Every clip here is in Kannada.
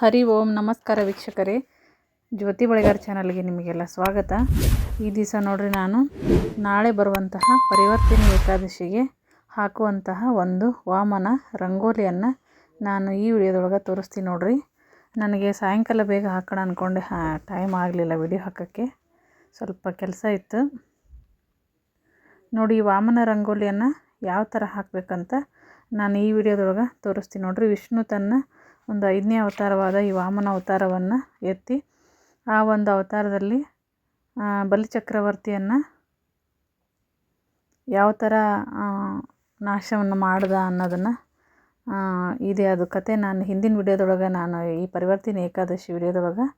ಹರಿ ಓಂ ನಮಸ್ಕಾರ ವೀಕ್ಷಕರೇ, ಜ್ಯೋತಿ ಬಳೆಗಾರ ಚಾನಲ್ಗೆ ನಿಮಗೆಲ್ಲ ಸ್ವಾಗತ. ಈ ದಿವಸ ನೋಡ್ರಿ, ನಾನು ನಾಳೆ ಬರುವಂತಹ ಪರಿವರ್ತನೆ ಏಕಾದಶಿಗೆ ಹಾಕುವಂತಹ ಒಂದು ವಾಮನ ರಂಗೋಲಿಯನ್ನು ನಾನು ಈ ವಿಡಿಯೋದೊಳಗೆ ತೋರಿಸ್ತೀನಿ ನೋಡ್ರಿ. ನನಗೆ ಸಾಯಂಕಾಲ ಬೇಗ ಹಾಕೋಣ ಅಂದ್ಕೊಂಡೆ, ಟೈಮ್ ಆಗಲಿಲ್ಲ ವಿಡಿಯೋ ಹಾಕೋಕ್ಕೆ, ಸ್ವಲ್ಪ ಕೆಲಸ ಇತ್ತು ನೋಡಿ. ಈ ವಾಮನ ರಂಗೋಲಿಯನ್ನು ಯಾವ ಥರ ಹಾಕಬೇಕಂತ ನಾನು ಈ ವಿಡಿಯೋದೊಳಗೆ ತೋರಿಸ್ತೀನಿ ನೋಡ್ರಿ. ವಿಷ್ಣು ತನ್ನ ಒಂದು 5ನೇ ಅವತಾರವಾದ ಈ ವಾಮನ ಅವತಾರವನ್ನು ಎತ್ತಿ ಆ ಒಂದು ಅವತಾರದಲ್ಲಿ ಬಲಿಚಕ್ರವರ್ತಿಯನ್ನು ಯಾವ ಥರ ನಾಶವನ್ನು ಮಾಡ್ದ ಅನ್ನೋದನ್ನು ಇದೆ. ಅದು ಕತೆ ನಾನು ಹಿಂದಿನ ವಿಡಿಯೋದೊಳಗೆ, ನಾನು ಈ ಪರಿವರ್ತನೆ ಏಕಾದಶಿ ವಿಡಿಯೋದೊಳಗೆ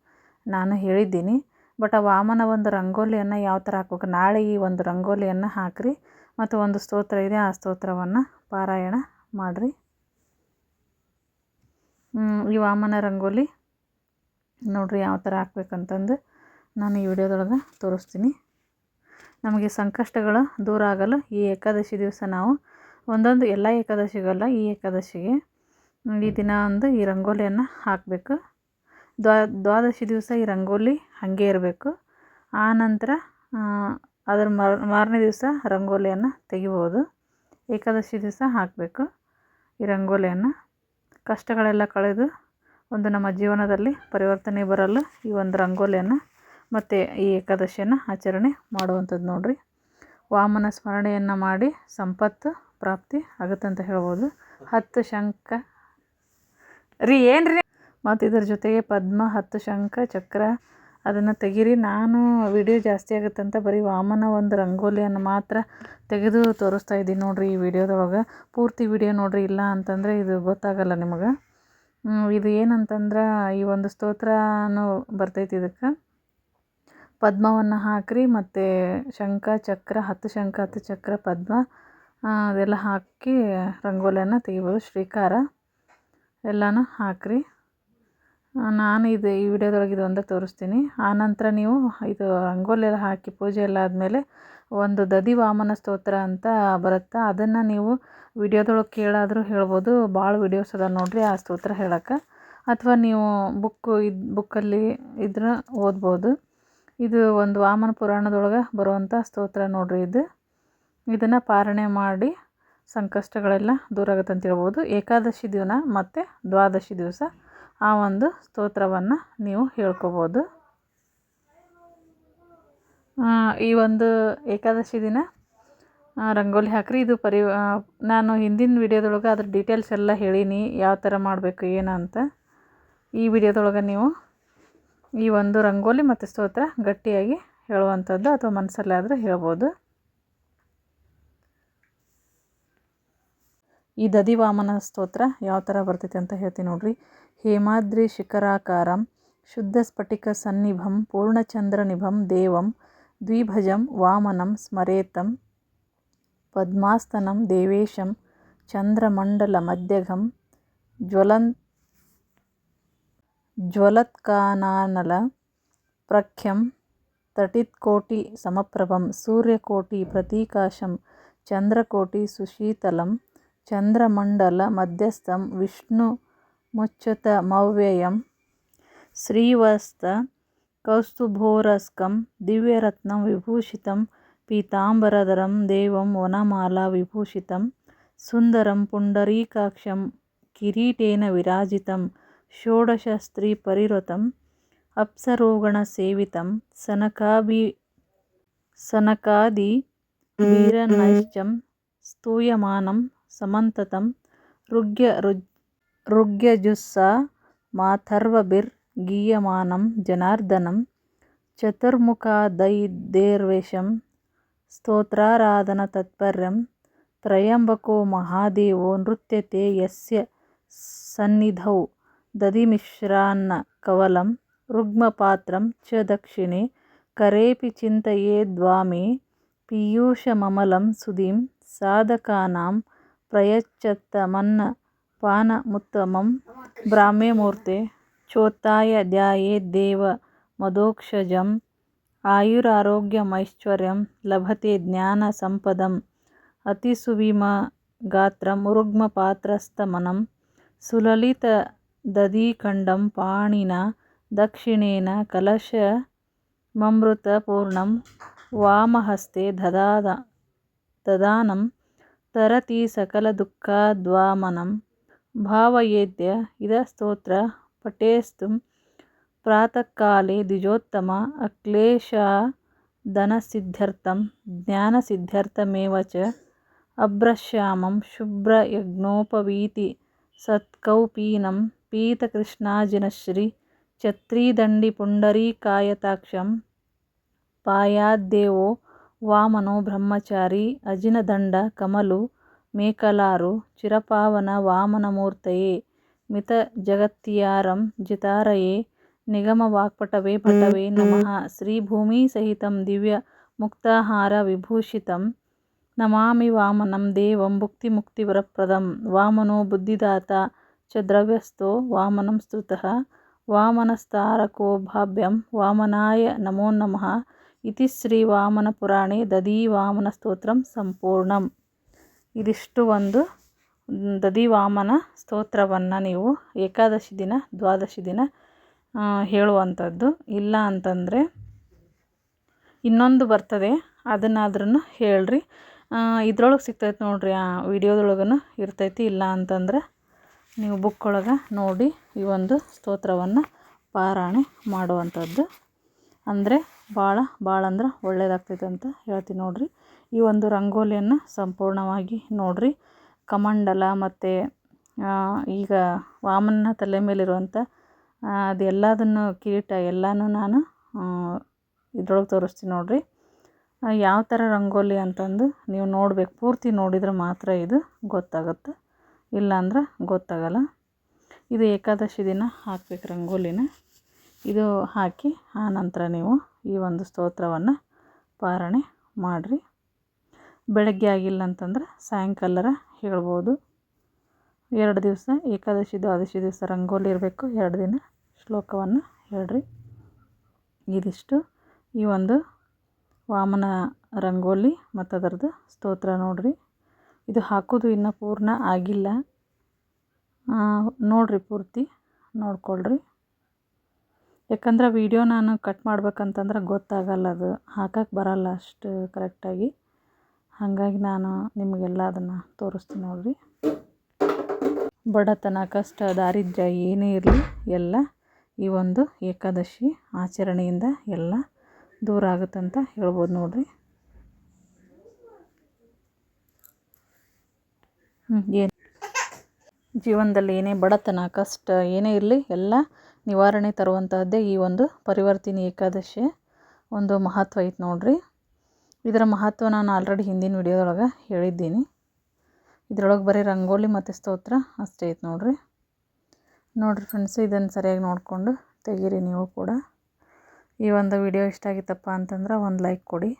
ನಾನು ಹೇಳಿದ್ದೀನಿ. ಬಟ್ ಆ ವಾಮನ ಒಂದು ರಂಗೋಲಿಯನ್ನು ಯಾವ ಥರ ಹಾಕ್ಬೇಕು, ನಾಳೆ ಈ ಒಂದು ರಂಗೋಲಿಯನ್ನು ಹಾಕ್ರಿ ಮತ್ತು ಒಂದು ಸ್ತೋತ್ರ ಇದೆ, ಆ ಸ್ತೋತ್ರವನ್ನು ಪಾರಾಯಣ ಮಾಡಿರಿ. ಈ ವಾಮನ ರಂಗೋಲಿ ನೋಡ್ರಿ ಯಾವ ಥರ ಹಾಕ್ಬೇಕಂತಂದು ನಾನು ಈ ವಿಡಿಯೋದೊಳಗೆ ತೋರಿಸ್ತೀನಿ. ನಮಗೆ ಸಂಕಷ್ಟಗಳು ದೂರ ಆಗಲು ಈ ಏಕಾದಶಿ ದಿವಸ ನಾವು ಒಂದೊಂದು, ಎಲ್ಲ ಏಕಾದಶಿಗಲ್ಲ, ಈ ಏಕಾದಶಿಗೆ ಈ ದಿನ ಒಂದು ಈ ರಂಗೋಲಿಯನ್ನು ಹಾಕಬೇಕು. ದ್ವಾದಶಿ ದಿವಸ ಈ ರಂಗೋಲಿ ಹಾಗೆ ಇರಬೇಕು. ಆ ನಂತರ ಅದರ ಮಾರನೇ ದಿವಸ ರಂಗೋಲಿಯನ್ನು ತೆಗಿಬೋದು. ಏಕಾದಶಿ ದಿವಸ ಹಾಕಬೇಕು ಈ ರಂಗೋಲಿಯನ್ನು. ಕಷ್ಟಗಳೆಲ್ಲ ಕಳೆದು ಒಂದು ನಮ್ಮ ಜೀವನದಲ್ಲಿ ಪರಿವರ್ತನೆ ಬರಲು ಈ ಒಂದು ರಂಗೋಲಿಯನ್ನು ಮತ್ತು ಈ ಏಕಾದಶಿಯನ್ನು ಆಚರಣೆ ಮಾಡುವಂಥದ್ದು ನೋಡ್ರಿ. ವಾಮನ ಸ್ಮರಣೆಯನ್ನು ಮಾಡಿ ಸಂಪತ್ತು ಪ್ರಾಪ್ತಿ ಆಗುತ್ತಂತ ಹೇಳ್ಬೋದು. 10 ಶಂಖ ರೀ ಏನ್ರಿ, ಮತ್ತು ಇದರ ಜೊತೆಗೆ ಪದ್ಮ, 10 ಶಂಖ ಚಕ್ರ ಅದನ್ನು ತೆಗೀರಿ. ನಾನು ವಿಡಿಯೋ ಜಾಸ್ತಿ ಆಗುತ್ತಂತ ಬರೀ ವಾಮನ ಒಂದು ರಂಗೋಲಿಯನ್ನು ಮಾತ್ರ ತೆಗೆದು ತೋರಿಸ್ತಾ ಇದ್ದೀನಿ ನೋಡ್ರಿ ಈ ವಿಡಿಯೋದೊಳಗೆ. ಪೂರ್ತಿ ವಿಡಿಯೋ ನೋಡ್ರಿ, ಇಲ್ಲ ಅಂತಂದರೆ ಇದು ಗೊತ್ತಾಗಲ್ಲ ನಿಮಗೆ. ಇದು ಏನಂತಂದ್ರೆ, ಈ ಒಂದು ಸ್ತೋತ್ರನೂ ಬರ್ತೈತಿ. ಇದಕ್ಕೆ ಪದ್ಮವನ್ನು ಹಾಕ್ರಿ ಮತ್ತು ಶಂಖ ಚಕ್ರ, 10 ಶಂಖ 10 ಚಕ್ರ ಪದ್ಮ ಅದೆಲ್ಲ ಹಾಕಿ ರಂಗೋಲಿಯನ್ನು ತೆಗಿಬೋದು. ಶ್ರೀಕಾರ ಎಲ್ಲನೂ ಹಾಕ್ರಿ. ನಾನು ಇದು ಈ ವಿಡಿಯೋದೊಳಗೆ ಇದು ಒಂದೇ ತೋರಿಸ್ತೀನಿ. ಆನಂತರ ನೀವು ಇದು ರಂಗೋಲಿ ಎಲ್ಲ ಹಾಕಿ ಪೂಜೆ ಎಲ್ಲ ಆದಮೇಲೆ ಒಂದು ದದಿ ವಾಮನ ಸ್ತೋತ್ರ ಅಂತ ಬರುತ್ತೆ, ಅದನ್ನು ನೀವು ವಿಡಿಯೋದೊಳಗೆ ಕೇಳಾದರೂ ಹೇಳ್ಬೋದು. ಭಾಳ ವಿಡಿಯೋಸ್ ಅದ ನೋಡ್ರಿ ಆ ಸ್ತೋತ್ರ ಹೇಳೋಕ್ಕೆ, ಅಥವಾ ನೀವು ಬುಕ್ಕಲ್ಲಿ ಇದ್ರೆ ಓದ್ಬೋದು. ಇದು ಒಂದು ವಾಮನ ಪುರಾಣದೊಳಗೆ ಬರುವಂಥ ಸ್ತೋತ್ರ ನೋಡ್ರಿ. ಇದನ್ನು ಪಾರಣೆ ಮಾಡಿ ಸಂಕಷ್ಟಗಳೆಲ್ಲ ದೂರ ಆಗುತ್ತೆ ಅಂತ ಹೇಳ್ಬೋದು. ಏಕಾದಶಿ ದಿನ ಮತ್ತು ದ್ವಾದಶಿ ದಿವಸ ಆ ಒಂದು ಸ್ತೋತ್ರವನ್ನು ನೀವು ಹೇಳ್ಕೊಬೋದು. ಈ ಒಂದು ಏಕಾದಶಿ ದಿನ ರಂಗೋಲಿ ಹಾಕ್ರಿ. ಇದು ನಾನು ಹಿಂದಿನ ವಿಡಿಯೋದೊಳಗೆ ಅದ್ರ ಡೀಟೇಲ್ಸ್ ಎಲ್ಲ ಹೇಳೀನಿ, ಯಾವ ಥರ ಮಾಡಬೇಕು ಏನು ಅಂತ. ಈ ವಿಡಿಯೋದೊಳಗೆ ನೀವು ಈ ಒಂದು ರಂಗೋಲಿ ಮತ್ತು ಸ್ತೋತ್ರ ಗಟ್ಟಿಯಾಗಿ ಹೇಳುವಂಥದ್ದು, ಅಥವಾ ಮನಸ್ಸಲ್ಲೇ ಆದರೆ ಹೇಳ್ಬೋದು. ಈ ದದಿ ವಾಮನ ಸ್ತೋತ್ರ ಯಾವ ಥರ ಬರ್ತೈತೆ ಅಂತ ಹೇಳ್ತೀನಿ ನೋಡ್ರಿ. ಹೇಮಾದ್ರಿ ಶಿಖರಾಕಾರಂ ಶುದ್ಧ ಸ್ಫಟಿಕ ಸನ್ನಿಭಂ ಪೂರ್ಣಚಂದ್ರನಿಭಂ ದೇವಂ ದ್ವಿಭುಜಂ ವಾಮನಂ ಸ್ಮರೇತಂ ಪದ್ಮಾಸ್ತನಂ ದೇವೇಶಂ ಚಂದ್ರಮಂಡಲ ಮಧ್ಯಗಂ ಜ್ವಲತ್ಕಾನನ ಪ್ರಖ್ಯಂ ತಟಿತ್ಕೋಟಿ ಸಮಪ್ರಭಂ ಸೂರ್ಯಕೋಟಿ ಪ್ರತೀಕಾಶಂ ಚಂದ್ರಕೋಟಿ ಸುಶೀತಲಂ ಚಂದ್ರಮಂಡಲ ಮಧ್ಯಸ್ಥಂ ವಿಷ್ಣು ಮುಚ್ಚತಮವ್ಯಯಂ ಶ್ರೀವಸ್ತ ಕೌಸ್ತುಭೋರಸ್ಕಂ ದಿವ್ಯರತ್ನಂ ವಿಭೂಷಿತಂ ಪೀತಾಂಬರಧರಂ ದೇವಂ ವನಮಾಲಾ ವಿಭೂಷಿತಂ ಸುಂದರಂ ಪುಂಡರೀಕಾಕ್ಷಂ ಕಿರೀಟೇನ ವಿರಾಜಿತಂ ಷೋಡಶಸ್ತ್ರೀ ಪರಿವೃತಂ ಅಪ್ಸರೋಗಣಸೇವಿತಂ ಸನಕಾದಿ ವೀರನೈಶ್ಚಂ ಸ್ತೂಯಮಾನಂ ಸಮಂತತಂ ಋಗ್ಯಜುಸ್ಸಾ ಮಾಥರ್ವಭಿರ್ ಗೀಯಮಾನಂ ಜನಾರ್ದನಂ ಚತುರ್ಮುಖಾದೈರ್ವೇಷಂ ಸ್ತೋತ್ರಾರಾಧನ ತತ್ಪರ್ಯಂ ತ್ರಯಂಬಕೋ ಮಹಾದೇವೋ ನೃತ್ಯತೆ ಯಸ್ಯ ಸನ್ನಿಧೌ ದಧಿಮಿಶ್ರಾನ್ನ ಕವಲಂ ರುಗ್ಮಪಾತ್ರಂ ಚ ದಕ್ಷಿಣೆ ಕರೇಪಿ ಚಿಂತಯೇದ್ವಾಮೇ ಪೀಯೂಷಮಮಲಂ ಸುಧೀಂ ಸಾಧಕಾನಾಂ ಪ್ರಯಚ್ಛತ್ತಮನ್ನ ಪಾನಮುತ್ತಮಂ ಬ್ರಾಹ್ಮ್ಯಮೂರ್ತೆ ಚೋತ್ತಾಯ ಧ್ಯಾಯೇದ್ದೇವ ಮದೋಕ್ಷಜಂ ಆಯುರಾರೋಗ್ಯಮೈಶ್ವರ್ಯಂ ಲಭತೆ ಜ್ಞಾನ ಸಂಪದಂ ಅತಿಸುವಿಮಗಾತ್ರಂ ರುಗ್ಮಪಾತ್ರಸ್ತಮನಂ ಸುಲಲಿತ ದಧಿಖಂಡಂ ಪಾಣಿನ ದಕ್ಷಿಣೇನ ಕಲಶಮಮೃತಪೂರ್ಣಂ ವಾಮಹಸ್ತೆ ದದಾನಂ ತರತಿ ಸಕಲದುಃಖಾದ್ವಾಮನಂ ಭಾವಯೇದ್ಯ ಇದ ಸ್ತೋತ್ರ ಪಠೇಸ್ತು ಪ್ರಾತಃಕಾಲೇ ದ್ವಿಜೋತ್ತಮ ಅಕ್ಲೇಶಾದನಸಿದ್ಧ್ಯರ್ಥಂ ಜ್ಞಾನಸಿದ್ಧ್ಯರ್ಥಮೇವ ಚ ಅಭ್ರಶ್ಯಾಮಂ ಶುಭ್ರಯಜ್ಞೋಪವೀತಿ ಸತ್ಕೌಪೀನಂ ಪೀತಕೃಷ್ಣಾಜಿನಶ್ರೀ ಛತ್ರೀದಂಡಿ ಪುಂಡರೀಕಾಯತಾಕ್ಷಂ ಪಾಯಾದ್ದೇವೋ ವಾಮನೋ ಬ್ರಹ್ಮಚಾರಿ ಅಜಿನದಂಡ ಕಮಲು ಮೇಕಲಾರು ಚಿರಪಾವನ ವಾಮನಮೂರ್ತಯೇ ಮಿತ ಜಗತ್ತಿಯಾರಂ ಜಿತಾರಯೇ ನಿಗಮವಾಕ್ಪಟವೇ ಪಟವೇ ನಮಃ ಶ್ರೀ ಭೂಮಿ ಸಹಿತಂ ದಿವ್ಯ ಮುಕ್ತಾಹಾರ ವಿಭೂಷಿತಂ ನಮಾಮಿ ವಾಮನಂ ದೇವಂ ಭುಕ್ತಿಮುಕ್ತಿವರಪ್ರದಂ ವಾಮನೋ ಬುದ್ಧಿದಾತ ಚ ದ್ರವ್ಯಸ್ಥೋ ವಾಮನಂ ಸ್ತುತಃ ವಾಮನಸ್ತಾರಕೋ ಭಾವ್ಯಂ ವಾಮನಾಯ ನಮೋ ನಮಃ ಇತಿ ಶ್ರೀ ವಾಮನ ಪುರಾಣೆ ದಧಿವಾಮನ ಸ್ತೋತ್ರಂ ಸಂಪೂರ್ಣಂ. ಇದಿಷ್ಟು ಒಂದು ದಧಿವಾಮನ ಸ್ತೋತ್ರವನ್ನು ನೀವು ಏಕಾದಶಿ ದಿನ ದ್ವಾದಶಿ ದಿನ ಹೇಳುವಂಥದ್ದು. ಇಲ್ಲ ಅಂತಂದರೆ ಇನ್ನೊಂದು ಬರ್ತದೆ, ಅದನ್ನಾದ್ರೂ ಹೇಳ್ರಿ. ಇದ್ರೊಳಗೆ ಸಿಗ್ತೈತೆ ನೋಡ್ರಿ, ಆ ವಿಡಿಯೋದೊಳಗೂ ಇರ್ತೈತಿ. ಇಲ್ಲ ಅಂತಂದ್ರೆ ನೀವು ಬುಕ್ ಒಳಗೆ ನೋಡಿ ಈ ಒಂದು ಸ್ತೋತ್ರವನ್ನು ಪಾರಾಯಣೆ ಮಾಡುವಂಥದ್ದು. ಅಂದರೆ ಭಾಳ ಅಂದ್ರೆ ಒಳ್ಳೆಯದಾಗ್ತೈತೆ ಅಂತ ಹೇಳ್ತೀನಿ ನೋಡ್ರಿ. ಈ ಒಂದು ರಂಗೋಲಿಯನ್ನು ಸಂಪೂರ್ಣವಾಗಿ ನೋಡ್ರಿ. ಕಮಂಡಲ ಮತ್ತು ಈಗ ವಾಮನ ತಲೆ ಮೇಲಿರುವಂಥ ಅದೆಲ್ಲದನ್ನು ಕಿರೀಟ ಎಲ್ಲನೂ ನಾನು ಇದ್ರೊಳಗೆ ತೋರಿಸ್ತೀನಿ ನೋಡ್ರಿ. ಯಾವ ಥರ ರಂಗೋಲಿ ಅಂತಂದು ನೀವು ನೋಡಬೇಕು. ಪೂರ್ತಿ ನೋಡಿದ್ರೆ ಮಾತ್ರ ಇದು ಗೊತ್ತಾಗುತ್ತೆ, ಇಲ್ಲಾಂದ್ರೆ ಗೊತ್ತಾಗಲ್ಲ. ಇದು ಏಕಾದಶಿ ದಿನ ಹಾಕ್ಬೇಕು ರಂಗೋಲಿನ. ಇದು ಹಾಕಿ ಆನಂತರ ನೀವು ಈ ಒಂದು ಸ್ತೋತ್ರವನ್ನು ಪಾರಾಯಣೆ ಮಾಡಿರಿ. ಬೆಳಗ್ಗೆ ಆಗಿಲ್ಲ ಅಂತಂದ್ರೆ ಸಾಯಂಕಾಲರ ಹೇಳ್ಬೋದು. 2 ದಿವಸ ಏಕಾದಶಿ ದ್ವಾದಶಿ ದಿವಸ ರಂಗೋಲಿ ಇರಬೇಕು, 2 ದಿನ ಶ್ಲೋಕವನ್ನು ಹೇಳ್ರಿ. ಇದಿಷ್ಟು ಈ ಒಂದು ವಾಮನ ರಂಗೋಲಿ ಮತ್ತು ಅದರದ್ದು ಸ್ತೋತ್ರ ನೋಡ್ರಿ. ಇದು ಹಾಕೋದು ಇನ್ನೂ ಪೂರ್ಣ ಆಗಿಲ್ಲ, ನೋಡ್ರಿ, ಪೂರ್ತಿ ನೋಡ್ಕೊಳ್ರಿ. ಯಾಕಂದ್ರೆ ವಿಡಿಯೋ ನಾನು ಕಟ್ ಮಾಡ್ಬೇಕಂತಂದ್ರೆ ಗೊತ್ತಾಗಲ್ಲ, ಅದು ಹಾಕಕ್ಕೆ ಬರಲ್ಲ ಅಷ್ಟು ಕರೆಕ್ಟಾಗಿ. ಹಾಗಾಗಿ ನಾನು ನಿಮಗೆಲ್ಲ ಅದನ್ನು ತೋರಿಸ್ತೀನಿ ನೋಡ್ರಿ. ಬಡತನ, ಕಷ್ಟ, ದಾರಿದ್ರ್ಯ ಏನೇ ಇರಲಿ ಎಲ್ಲ ಈ ಒಂದು ಏಕಾದಶಿ ಆಚರಣೆಯಿಂದ ಎಲ್ಲ ದೂರ ಆಗುತ್ತಂತ ಹೇಳ್ಬೋದು ನೋಡ್ರಿ. ಏನು ಜೀವನದಲ್ಲಿ ಏನೇ ಬಡತನ ಕಷ್ಟ ಏನೇ ಇರಲಿ ಎಲ್ಲ ನಿವಾರಣೆ ತರುವಂತಹದ್ದೇ ಈ ಒಂದು ಪರಿವರ್ತಿನಿ ಏಕಾದಶಿ ಒಂದು ಮಹತ್ವ ಐತೆ ನೋಡ್ರಿ. ಇದರ ಮಹತ್ವ ನಾನು ಆಲ್ರೆಡಿ ಹಿಂದಿನ ವಿಡಿಯೋದೊಳಗೆ ಹೇಳಿದ್ದೀನಿ. ಇದರೊಳಗೆ ಬರೀ ರಂಗೋಲಿ ಮತ್ತು ಸ್ತೋತ್ರ ಅಷ್ಟೇ ಐತೆ ನೋಡ್ರಿ. ಫ್ರೆಂಡ್ಸ್, ಇದನ್ನು ಸರಿಯಾಗಿ ನೋಡಿಕೊಂಡು ತೆಗೀರಿ ನೀವು ಕೂಡ. ಈ ಒಂದು ವಿಡಿಯೋ ಇಷ್ಟ ಆಗಿತ್ತಪ್ಪ ಅಂತಂದ್ರೆ ಒಂದು ಲೈಕ್ ಕೊಡಿ.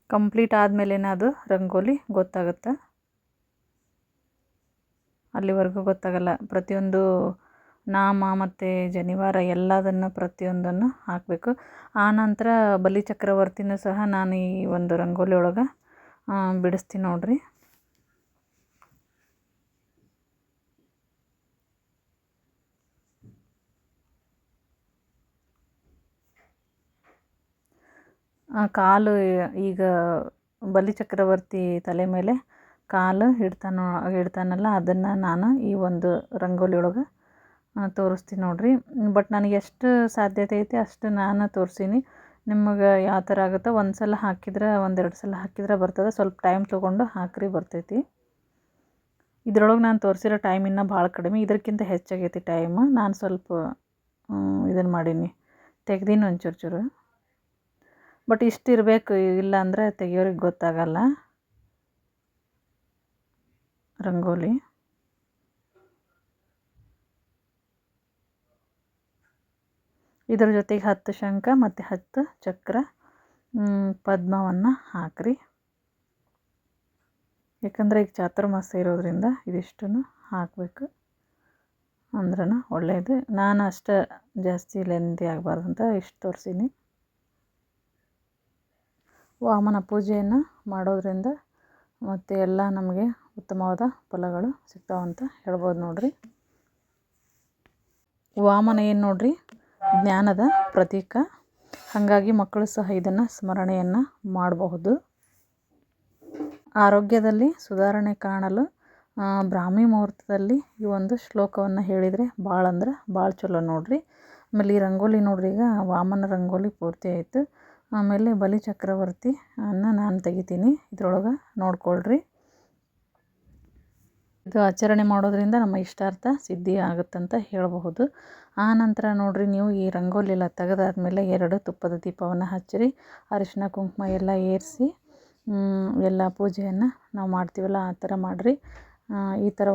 ಕಂಪ್ಲೀಟ್ ಆದಮೇಲೆ ಅದು ರಂಗೋಲಿ ಗೊತ್ತಾಗುತ್ತೆ, ಅಲ್ಲಿವರೆಗೂ ಗೊತ್ತಾಗಲ್ಲ. ಪ್ರತಿಯೊಂದು ನಾಮ ಮತ್ತು ಜನಿವಾರ ಎಲ್ಲದನ್ನು ಪ್ರತಿಯೊಂದನ್ನು ಹಾಕಬೇಕು. ಆನಂತರ ಬಲಿಚಕ್ರವರ್ತಿನೂ ಸಹ ನಾನು ಈ ಒಂದು ರಂಗೋಲಿ ಒಳಗೆ ಬಿಡಿಸ್ತೀನಿ ನೋಡ್ರಿ. ಕಾಲು ಈಗ ಬಲಿಚಕ್ರವರ್ತಿ ತಲೆ ಮೇಲೆ ಕಾಲು ಇಡ್ತಾನಲ್ಲ, ಅದನ್ನು ನಾನು ಈ ಒಂದು ರಂಗೋಲಿ ಒಳಗೆ ತೋರಿಸ್ತೀನಿ ನೋಡ್ರಿ. ಬಟ್ ನನಗೆ ಎಷ್ಟು ಸಾಧ್ಯತೆ ಐತೆ ಅಷ್ಟು ನಾನು ತೋರಿಸೀನಿ. ನಿಮಗೆ ಯಾವ ಥರ ಆಗುತ್ತೋ ಒಂದು ಸಲ ಹಾಕಿದ್ರೆ 1-2 ಸಲ ಹಾಕಿದ್ರೆ ಬರ್ತದೆ. ಸ್ವಲ್ಪ ಟೈಮ್ ತೊಗೊಂಡು ಹಾಕ್ರಿ, ಬರ್ತೈತಿ. ಇದ್ರೊಳಗೆ ನಾನು ತೋರಿಸಿರೋ ಟೈಮ್ ಇನ್ನೂ ಭಾಳ ಕಡಿಮೆ, ಇದಕ್ಕಿಂತ ಹೆಚ್ಚಾಗೈತಿ ಟೈಮ್. ನಾನು ಸ್ವಲ್ಪ ಇದನ್ನು ಮಾಡೀನಿ, ತೆಗ್ದೀನಿ ಒಂಚೂರು. ಬಟ್ ಇಷ್ಟು ಇರಬೇಕು, ಇಲ್ಲ ಅಂದರೆ ತೆಗಿಯೋರಿಗೆ ಗೊತ್ತಾಗಲ್ಲ ರಂಗೋಲಿ. ಇದರ ಜೊತೆಗೆ 10 ಶಂಖ ಮತ್ತು 10 ಚಕ್ರ ಪದ್ಮವನ್ನು ಹಾಕ್ರಿ. ಯಾಕಂದರೆ ಈಗ ಚಾತುರ್ಮಾಸ ಇರೋದ್ರಿಂದ ಇದಿಷ್ಟನ್ನು ಹಾಕಬೇಕು ಅಂದ್ರೂ ಒಳ್ಳೆಯದು. ನಾನು ಅಷ್ಟು ಜಾಸ್ತಿ ಲೆಂದಿ ಆಗಬಾರ್ದು ಅಂತ ಇಷ್ಟು ತೋರಿಸೀನಿ. ವಾಮನ ಪೂಜೆಯನ್ನು ಮಾಡೋದ್ರಿಂದ ಮತ್ತು ಎಲ್ಲ ನಮಗೆ ಉತ್ತಮವಾದ ಫಲಗಳು ಸಿಗ್ತಾವಂತ ಹೇಳ್ಬೋದು ನೋಡ್ರಿ. ವಾಮನ ಏನು ನೋಡ್ರಿ ಜ್ಞಾನದ ಪ್ರತೀಕ. ಹಾಗಾಗಿ ಮಕ್ಕಳು ಸಹ ಇದನ್ನು ಸ್ಮರಣೆಯನ್ನು ಮಾಡಬಹುದು. ಆರೋಗ್ಯದಲ್ಲಿ ಸುಧಾರಣೆ ಕಾಣಲು ಬ್ರಾಹ್ಮಿ ಮುಹೂರ್ತದಲ್ಲಿ ಈ ಒಂದು ಶ್ಲೋಕವನ್ನು ಹೇಳಿದರೆ ಭಾಳ ಅಂದ್ರೆ ಭಾಳ ಚಲೋ ನೋಡ್ರಿ. ಆಮೇಲೆ ಈ ರಂಗೋಲಿ ನೋಡ್ರಿ, ಈಗ ವಾಮನ ರಂಗೋಲಿ ಪೂರ್ತಿ ಆಯಿತು. ಆಮೇಲೆ ಬಲಿ ಚಕ್ರವರ್ತಿ ನಾನು ತೆಗಿತೀನಿ, ಇದ್ರೊಳಗೆ ನೋಡ್ಕೊಳ್ರಿ. ಇದು ಆಚರಣೆ ಮಾಡೋದ್ರಿಂದ ನಮ್ಮ ಇಷ್ಟಾರ್ಥ ಸಿದ್ಧಿ ಆಗುತ್ತಂತ ಹೇಳಬಹುದು. ಆ ನಂತರ ನೋಡ್ರಿ, ನೀವು ಈ ರಂಗೋಲಿ ಎಲ್ಲ ತೆಗೆದಾದ್ಮೇಲೆ 2 ತುಪ್ಪದ ದೀಪವನ್ನು ಹಚ್ಚಿರಿ. ಅರಿಶಿನ ಕುಂಕುಮ ಎಲ್ಲ ಏರಿಸಿ ಎಲ್ಲ ಪೂಜೆಯನ್ನು ನಾವು ಮಾಡ್ತೀವಲ್ಲ ಆ ಥರ ಮಾಡಿರಿ. ಈ ಥರ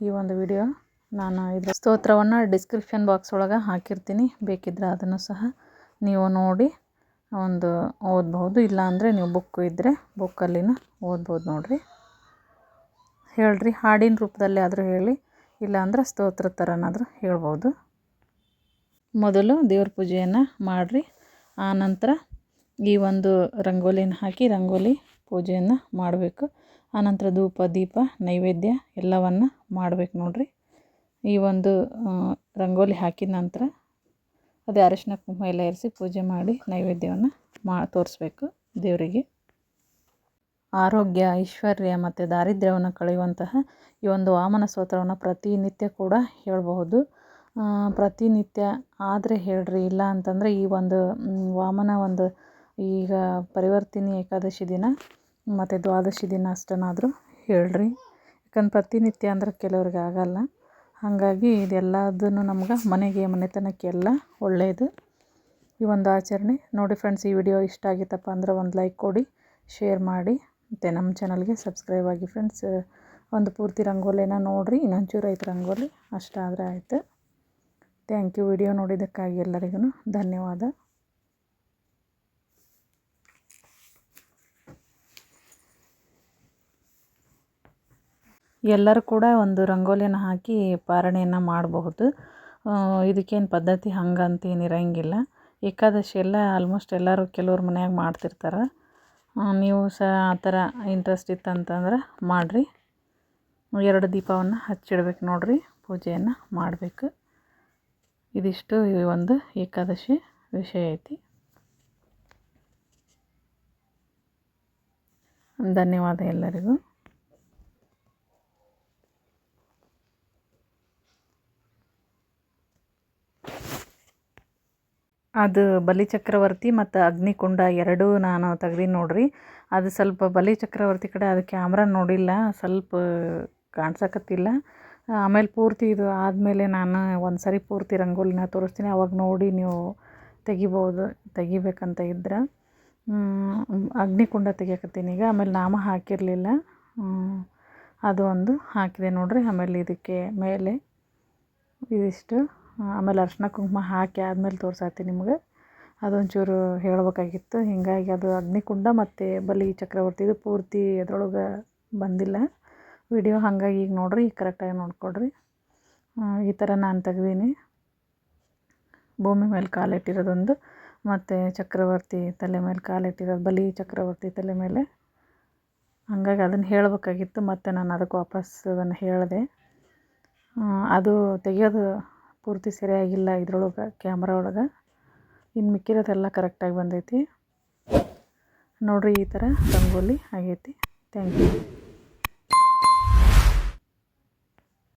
ಈ ಒಂದು ವಿಡಿಯೋ ನಾನು ಇದರ ಸ್ತೋತ್ರವನ್ನು ಡಿಸ್ಕ್ರಿಪ್ಷನ್ ಬಾಕ್ಸ್ ಒಳಗೆ ಹಾಕಿರ್ತೀನಿ. ಬೇಕಿದ್ರೆ ಅದನ್ನು ಸಹ ನೀವು ನೋಡಿ ಓದ್ಬೋದು. ಇಲ್ಲಾಂದರೆ ನೀವು ಬುಕ್ಕು ಇದ್ದರೆ ಬುಕ್ಕಲ್ಲಿನ ಓದ್ಬೋದು ನೋಡ್ರಿ. ಹೇಳ್ರಿ, ಹಾಡಿನ ರೂಪದಲ್ಲಿ ಆದರೂ ಹೇಳಿ, ಇಲ್ಲಾಂದ್ರೆ ಸ್ತೋತ್ರ ಥರನಾದರೂ ಹೇಳ್ಬೋದು. ಮೊದಲು ದೇವ್ರ ಪೂಜೆಯನ್ನು ಮಾಡಿರಿ. ಆನಂತರ ಈ ಒಂದು ರಂಗೋಲಿನ ಹಾಕಿ ರಂಗೋಲಿ ಪೂಜೆಯನ್ನು ಮಾಡಬೇಕು. ಆನಂತರ ಧೂಪ ದೀಪ ನೈವೇದ್ಯ ಎಲ್ಲವನ್ನು ಮಾಡಬೇಕು ನೋಡ್ರಿ. ಈ ಒಂದು ರಂಗೋಲಿ ಹಾಕಿದ ನಂತರ ಅದೇ ಅರಿಶಿನ ಕುಂಕುಮ ಎಲ್ಲ ಏರಿಸಿ ಪೂಜೆ ಮಾಡಿ ನೈವೇದ್ಯವನ್ನು ತೋರಿಸ್ಬೇಕು ದೇವರಿಗೆ. ಆರೋಗ್ಯ, ಐಶ್ವರ್ಯ ಮತ್ತು ದಾರಿದ್ರ್ಯವನ್ನು ಕಳೆಯುವಂತಹ ಈ ಒಂದು ವಾಮನ ಸ್ತೋತ್ರವನ್ನು ಪ್ರತಿನಿತ್ಯ ಕೂಡ ಹೇಳಬಹುದು. ಪ್ರತಿನಿತ್ಯ ಆದರೆ ಹೇಳ್ರಿ, ಇಲ್ಲ ಅಂತಂದರೆ ಈ ಒಂದು ವಾಮನ ಈಗ ಪರಿವರ್ತಿನಿ ಏಕಾದಶಿ ದಿನ ಮತ್ತು ದ್ವಾದಶಿ ದಿನ ಅಷ್ಟನ್ನಾದರೂ ಹೇಳ್ರಿ. ಯಾಕಂದ್ರೆ ಪ್ರತಿನಿತ್ಯ ಅಂದ್ರೆ ಕೆಲವ್ರಿಗೆ ಆಗಲ್ಲ. ಹಾಗಾಗಿ ಇದೆಲ್ಲದನ್ನು ನಮ್ಗೆ ಮನೆತನಕ್ಕೆ ಎಲ್ಲ ಒಳ್ಳೆಯದು ಈ ಒಂದು ಆಚರಣೆ. ನೋಡಿ ಫ್ರೆಂಡ್ಸ್, ಈ ವಿಡಿಯೋ ಇಷ್ಟ ಆಗಿತ್ತಪ್ಪ ಅಂದ್ರೆ ಒಂದು ಲೈಕ್ ಕೊಡಿ, ಶೇರ್ ಮಾಡಿ, ಮತ್ತು ನಮ್ಮ ಚಾನಲ್ಗೆ ಸಬ್ಸ್ಕ್ರೈಬ್ ಆಗಿ ಫ್ರೆಂಡ್ಸ್. ಒಂದು ಪೂರ್ತಿ ರಂಗೋಲಿನ ನೋಡಿರಿ, ಇನ್ನೊಂಚೂರು ಐತೆ ರಂಗೋಲಿ, ಅಷ್ಟಾದರೆ ಆಯಿತು. Thank you. ವಿಡಿಯೋ ನೋಡಿದ್ದಕ್ಕಾಗಿ ಎಲ್ಲರಿಗೂ ಧನ್ಯವಾದ. ಎಲ್ಲರೂ ಕೂಡ ಒಂದು ರಂಗೋಲಿಯನ್ನು ಹಾಕಿ ಪಾರಣೆಯನ್ನು ಮಾಡಬಹುದು. ಇದಕ್ಕೇನು ಪದ್ಧತಿ ಹಂಗಂತೇನು ಇರೋಂಗಿಲ್ಲ. ಏಕಾದಶಿ ಎಲ್ಲ ಆಲ್ಮೋಸ್ಟ್ ಎಲ್ಲರೂ ಕೆಲವ್ರು ಮನ್ಯಾಗ ಮಾಡ್ತಿರ್ತಾರೆ. ನೀವು ಸಹ ಆ ಥರ ಇಂಟ್ರೆಸ್ಟ್ ಇತ್ತಂತಂದ್ರೆ ಮಾಡಿರಿ. 2 ದೀಪವನ್ನು ಹಚ್ಚಿಡ್ಬೇಕು ನೋಡ್ರಿ, ಪೂಜೆಯನ್ನು ಮಾಡಬೇಕು. ಇದಿಷ್ಟು ಈ ಒಂದು ಏಕಾದಶಿ ವಿಷಯ ಐತಿ. ಧನ್ಯವಾದ ಎಲ್ಲರಿಗೂ. ಅದು ಬಲಿಚಕ್ರವರ್ತಿ ಮತ್ತು ಅಗ್ನಿಕುಂಡ ಎರಡೂ ನಾನು ತೆಗ್ದೀನಿ ನೋಡ್ರಿ. ಅದು ಸ್ವಲ್ಪ ಬಲಿಚಕ್ರವರ್ತಿ ಕಡೆ ಅದು ಕ್ಯಾಮ್ರಾ ನೋಡಿಲ್ಲ, ಸ್ವಲ್ಪ ಕಾಣ್ಸಕತ್ತಿಲ್ಲ. ಆಮೇಲೆ ಪೂರ್ತಿ ಇದು ಆದಮೇಲೆ ನಾನು ಒಂದು ಸರಿ ಪೂರ್ತಿ ರಂಗೋಲಿನ ತೋರಿಸ್ತೀನಿ, ಅವಾಗ ನೋಡಿ ನೀವು ತೆಗಿಬೇಕಂತ ಇದ್ರೆ. ಅಗ್ನಿಕುಂಡ ತೆಗಿಯಕತ್ತೀನಿ ಈಗ. ಆಮೇಲೆ ನಾಮ ಹಾಕಿರಲಿಲ್ಲ, ಅದು ಒಂದು ಹಾಕಿದೆ ನೋಡ್ರಿ. ಆಮೇಲೆ ಇದಕ್ಕೆ ಮೇಲೆ ಇದಿಷ್ಟು, ಆಮೇಲೆ ಅರಿಶಿನ ಕುಂಕುಮ ಹಾಕಿ ಆದಮೇಲೆ ತೋರ್ಸಾತೀನಿ ನಿಮ್ಗೆ. ಅದೊಂಚೂರು ಹೇಳಬೇಕಾಗಿತ್ತು. ಹೀಗಾಗಿ ಅದು ಅಗ್ನಿಕುಂಡ ಮತ್ತು ಬಲಿ ಚಕ್ರವರ್ತಿದು ಪೂರ್ತಿ ಅದರೊಳಗೆ ಬಂದಿಲ್ಲ ವಿಡಿಯೋ. ಹಾಗಾಗಿ ಈಗ ನೋಡಿರಿ, ಕರೆಕ್ಟಾಗಿ ನೋಡ್ಕೊಡ್ರಿ. ಈ ಥರ ನಾನು ತೆಗ್ದೀನಿ. ಭೂಮಿ ಮೇಲೆ ಕಾಲಿಟ್ಟಿರೋದೊಂದು, ಮತ್ತು ಚಕ್ರವರ್ತಿ ತಲೆ ಮೇಲೆ ಕಾಲಿಟ್ಟಿರೋದು, ಬಲಿ ಚಕ್ರವರ್ತಿ ತಲೆ ಮೇಲೆ. ಹಾಗಾಗಿ ಅದನ್ನು ಹೇಳಬೇಕಾಗಿತ್ತು, ಮತ್ತು ನಾನು ಅದಕ್ಕೆ ವಾಪಸ್ ಅದನ್ನು ಹೇಳಿದೆ. ಅದು ತೆಗಿಯೋದು ಪೂರ್ತಿ ಸರಿಯಾಗಿಲ್ಲ ಇದ್ರೊಳಗೆ, ಕ್ಯಾಮ್ರಾ ಒಳಗೆ. ಇನ್ನು ಮಿಕ್ಕಿರೋದೆಲ್ಲ ಕರೆಕ್ಟಾಗಿ ಬಂದೈತಿ ನೋಡ್ರಿ. ಈ ಥರ ರಂಗೋಲಿ ಆಗೈತಿ. Thank you.